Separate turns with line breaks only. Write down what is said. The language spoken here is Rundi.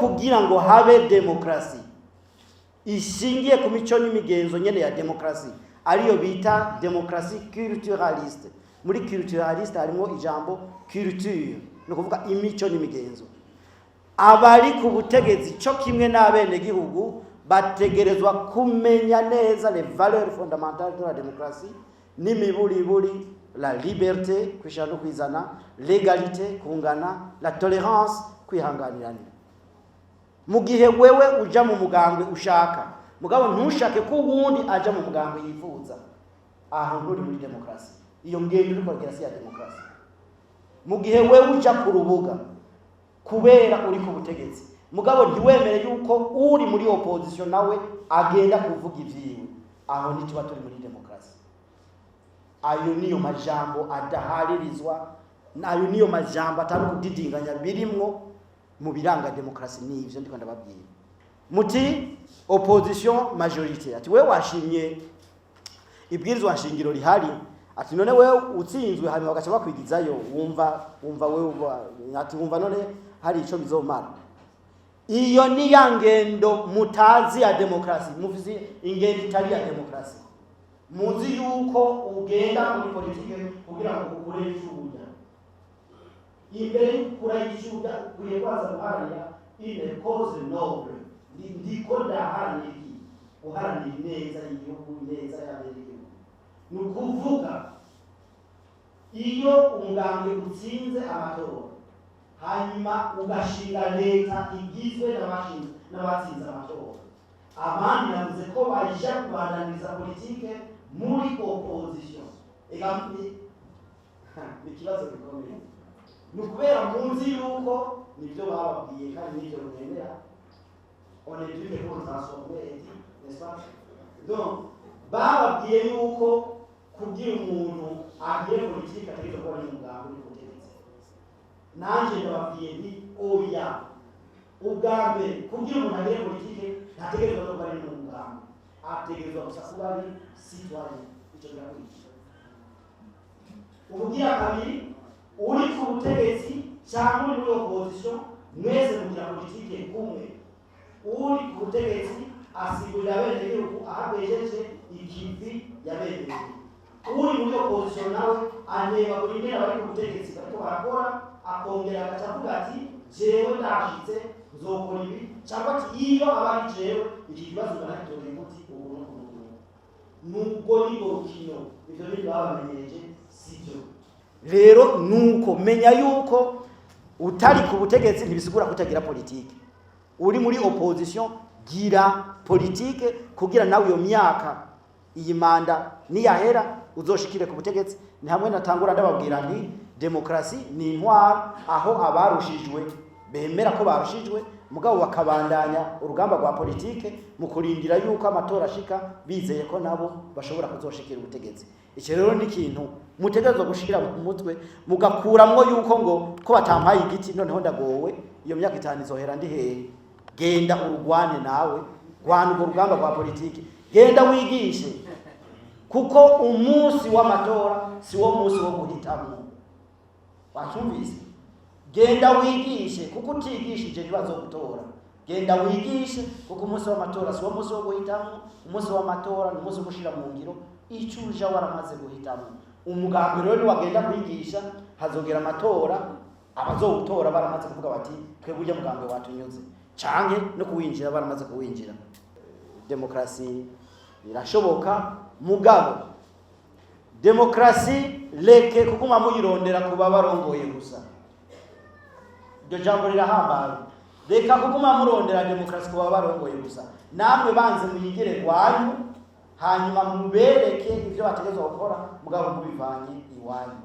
kugira ngo habe demokrasi ishingiye ku mico n'imigenzo nyene ya demokrasi ariyo bita demokrasi culturaliste. Muri culturaliste harimo ijambo culture, no kuvuga imico n'imigenzo. Abari ku butegetsi cyo kimwe n'abene gihugu bategerezwa kumenya neza les valeurs fondamentales de la démocratie, n'imiburiburi la liberté, kwishana no kwizana, l'égalité, kungana, la tolérance, kwihanganirana. Mu gihe wewe uja mu mugambwe ushaka, mugabo ntushake ko wundi aja mu mugambwe yifuza, aho nturi muri demokrasi. Iyo ngendo uri kugira si ya demokrasi. Mu gihe wewe uja ku rubuga kubera uri ku butegetsi, mugabo ntiwemere yuko uri muri opposition nawe agenda kuvuga ivyiwe, aho ntiba turi muri demokrasi. Ayo niyo majambo adaharirizwa, nayo niyo majambo atari kudidinganya birimwo mu biranga demokrasi. N'ivyo ndiko ndababwira. Muti opposition majorité, ati wewe washimye ibwirizwa nshingiro rihari, ati none wewe utsinzwe hanyuma bagaca bakwigizayo, wumva wewe ati wumva none hari ico bizomara. Iyo ni ya ngendo mutazi ya demokrasi, muvuze ingendo itari ya demokrasi. Muzi yuko ugenda muri politike kugira ngo ukure icuda. Imbere kura icuda kuye kwaza guharira ile cause noble. Ndiko ndaharanira iki? Uharanira neza y'igihugu, neza y'abenegihugu. Nukuvuga iyo umugambwe utsinze amatora, hanyuma ugashinga leta igizwe n'abatsinze amatora, abandi navuze ko baje kubandaniriza politike muri opposition. Ni kibazo gikomeye. Nukubera munzi yuko nivyo bababwiye kandi nivyo mwemera, on est plus que transformé, n'est-ce pas? Donc bababwiye yuko kugira umuntu agiye politike ategeka ko ari umugambwe uri kutegetsi. Nanje ndababwiye nti oya, ugambe kugira umuntu agiye politike ntategerezwa ko ari umugambwe, ategerezwa gusa kuba ari citoyen. Ico birakurikira. Ubugira kabiri, uri ku butegetsi cyangwa uri muri opposition, mwese mugira politike kumwe. Uri ku butegetsi asigurira abenegihugu ahagejeje ikivi yabenegihugu. Uri muri opposition nawe aneba buri ntera bari ku butegetsi bariko barakora, akongera agaca avuga ati jewe ndashitse nzokora ibi, cyangwa ati iyo abari jewe iki kibazo banakitoreye muti ubu nubwo ni urukino. Ivyo bintu babamenyereje sivyo. Rero nuko menya yuko utari ku butegetsi ntibisigura kutagira politike. Uri muri opposition gira politike kugira nawe iyo myaka iyi manda niyahera uzoshikire ku butegetsi. Ni hamwe natangura ndababwira nti demokrasi ni intwaro, aho abarushijwe bemera ko barushijwe, mugabo bakabandanya urugamba rwa politike mu kurindira yuko amatora ashika bizeye ko nabo bashobora kuzoshikira ubutegetsi. Iki rero ni ikintu mutegerezwa gushikira mu mutwe, mugakuramwo yuko ngo ko batampaye igiti noneho ndagowe, iyo myaka 5 izohera ndi hehe. Genda urugwane nawe, gwana urwo rugamba rwa politike, genda wigishe, kuko umunsi w'amatora si wo munsi wo guhitamwo. Wacyumvise? Genda wigishe, kuko utigishije ntibazo gutora. Genda wigishe, kuko umunsi w'amatora si wo munsi wo guhitamwo. Umunsi w'amatora ni umunsi wo gushira mu ngiro icyo uja waramaze guhitamwo. Umugambi rero ni wagenda kwigisha, hazogera amatora, abazowutora baramaze kuvuga bati twebwe uje mugambi watunyuze, canke no kuwinjira baramaze kuwinjira. Demokrasi irashoboka, mugabo demokrasi leke kuguma muyirondera kuba barongoye gusa. Iryo jambo rirahambaye. Reka kuguma murondera demokrasi kuba barongoye gusa. Namwe banze muyigire kwanyu, hanyuma mubereke ivyo bategezwa gukora, mugabo mubivanye iwanyu.